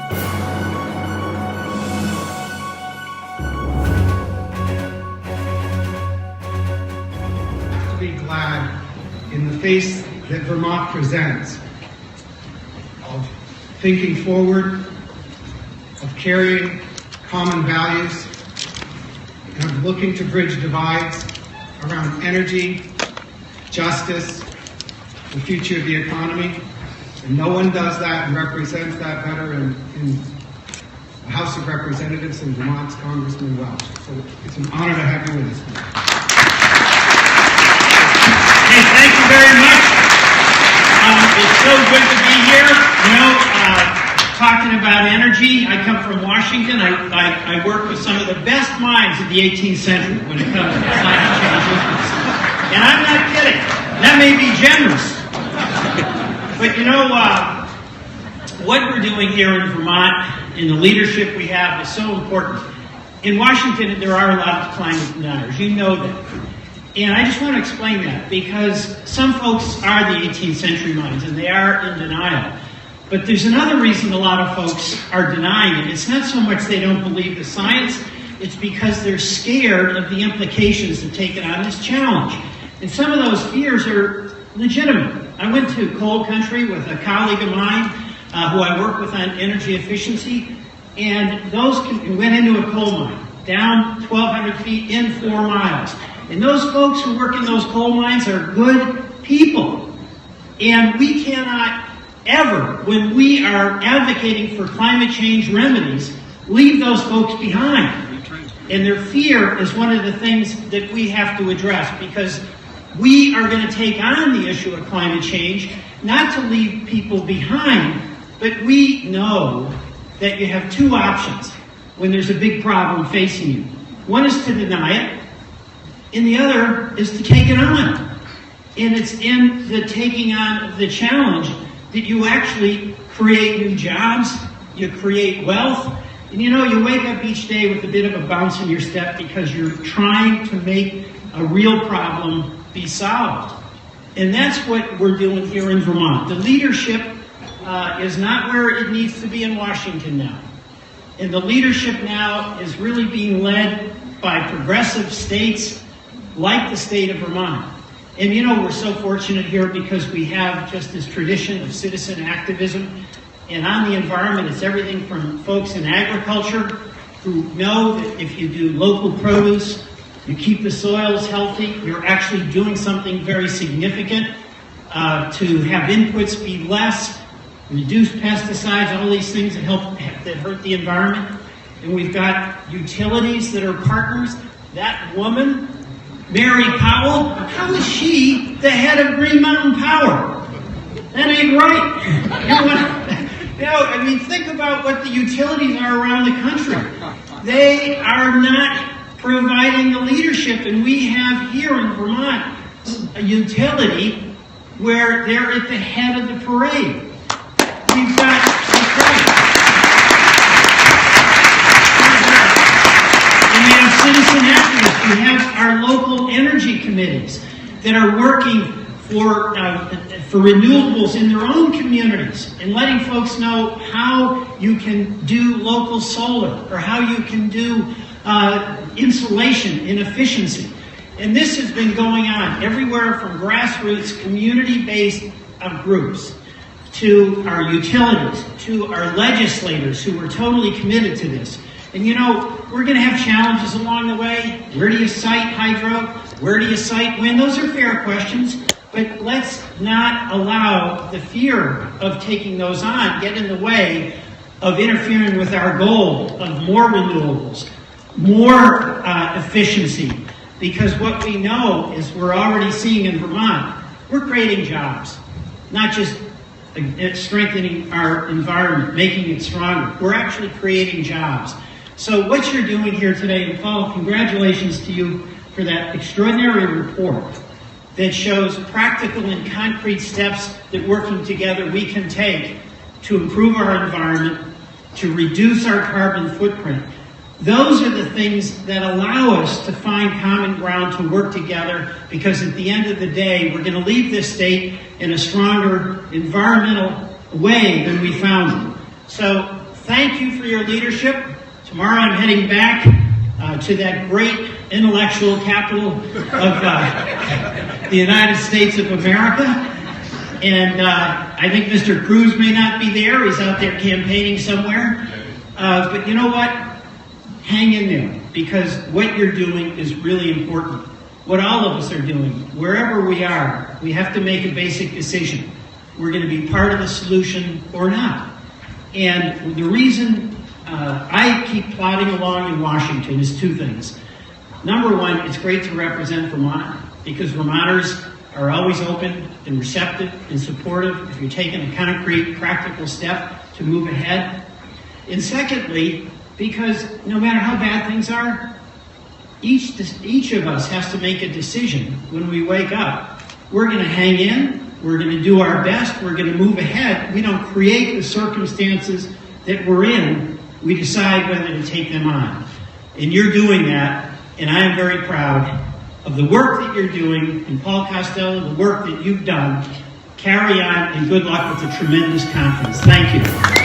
Be glad in the face that Vermont presents of thinking forward, of carrying common values, and of looking to bridge divides around energy, justice, the future of the economy. And no one does that and represents that better in the House of Representatives than Vermont's Congressman Welch. So it's an honor to have you with us. Hey, thank you very much. It's so good to be here. Talking about energy, I come from Washington. I work with some of the best minds of the 18th century when it comes to climate change issues. And I'm not kidding. That may be generous. But what we're doing here in Vermont and the leadership we have is so important. In Washington, there are a lot of climate deniers. You know that. And I just want to explain that because some folks are the 18th century minds and they are in denial. But there's another reason a lot of folks are denying it. It's not so much they don't believe the science, it's because they're scared of the implications of taking on this challenge. And some of those fears are legitimate. I went to coal country with a colleague of mine who I work with on energy efficiency, and we went into a coal mine, down 1,200 feet in 4 miles. And those folks who work in those coal mines are good people. And we cannot ever, when we are advocating for climate change remedies, leave those folks behind. And their fear is one of the things that we have to address because we are going to take on the issue of climate change, not to leave people behind, but we know that you have 2 options when there's a big problem facing you. One is to deny it, and the other is to take it on. And it's in the taking on of the challenge that you actually create new jobs, you create wealth, and you wake up each day with a bit of a bounce in your step because you're trying to make a real problem be solved. And that's what we're doing here in Vermont. The leadership is not where it needs to be in Washington now. And the leadership now is really being led by progressive states like the state of Vermont. And we're so fortunate here because we have just this tradition of citizen activism. And on the environment, it's everything from folks in agriculture who know that if you do local produce, you keep the soils healthy, you're actually doing something very significant to have inputs be less, reduce pesticides, all these things that hurt the environment. And we've got utilities that are partners. That woman, Mary Powell, how is she the head of Green Mountain Power? That ain't right. Think about what the utilities are around the country. They are not providing the leadership, and we have here in Vermont a utility where they're at the head of the parade. We've got citizen activists. We have our local energy committees that are working for renewables in their own communities and letting folks know how you can do local solar or how you can do insulation and efficiency. And this has been going on everywhere from grassroots, community-based groups to our utilities, to our legislators who are totally committed to this. And we're going to have challenges along the way. Where do you cite hydro? Where do you cite wind? Those are fair questions. But let's not allow the fear of taking those on get in the way of interfering with our goal of more renewables, more efficiency. Because what we know is we're already seeing in Vermont, we're creating jobs, not just strengthening our environment, making it stronger. We're actually creating jobs. So what you're doing here today, and Paul, congratulations to you for that extraordinary report that shows practical and concrete steps that working together we can take to improve our environment, to reduce our carbon footprint. Those are the things that allow us to find common ground to work together, because at the end of the day, we're going to leave this state in a stronger environmental way than we found it. So thank you for your leadership. Tomorrow I'm heading back to that great intellectual capital of the United States of America. And I think Mr. Cruz may not be there. He's out there campaigning somewhere. But you know what? Hang in there, because what you're doing is really important. What all of us are doing, wherever we are, we have to make a basic decision. We're going to be part of the solution or not. And the reason I keep plodding along in Washington is two things. Number one, it's great to represent Vermont, because Vermonters are always open and receptive and supportive if you're taking a concrete, practical step to move ahead. And secondly, because no matter how bad things are, each of us has to make a decision when we wake up. We're going to hang in, we're going to do our best, we're going to move ahead. We don't create the circumstances that we're in, we decide whether to take them on. And you're doing that, and I am very proud of the work that you're doing, and Paul Costello, the work that you've done. Carry on, and good luck with the tremendous conference. Thank you.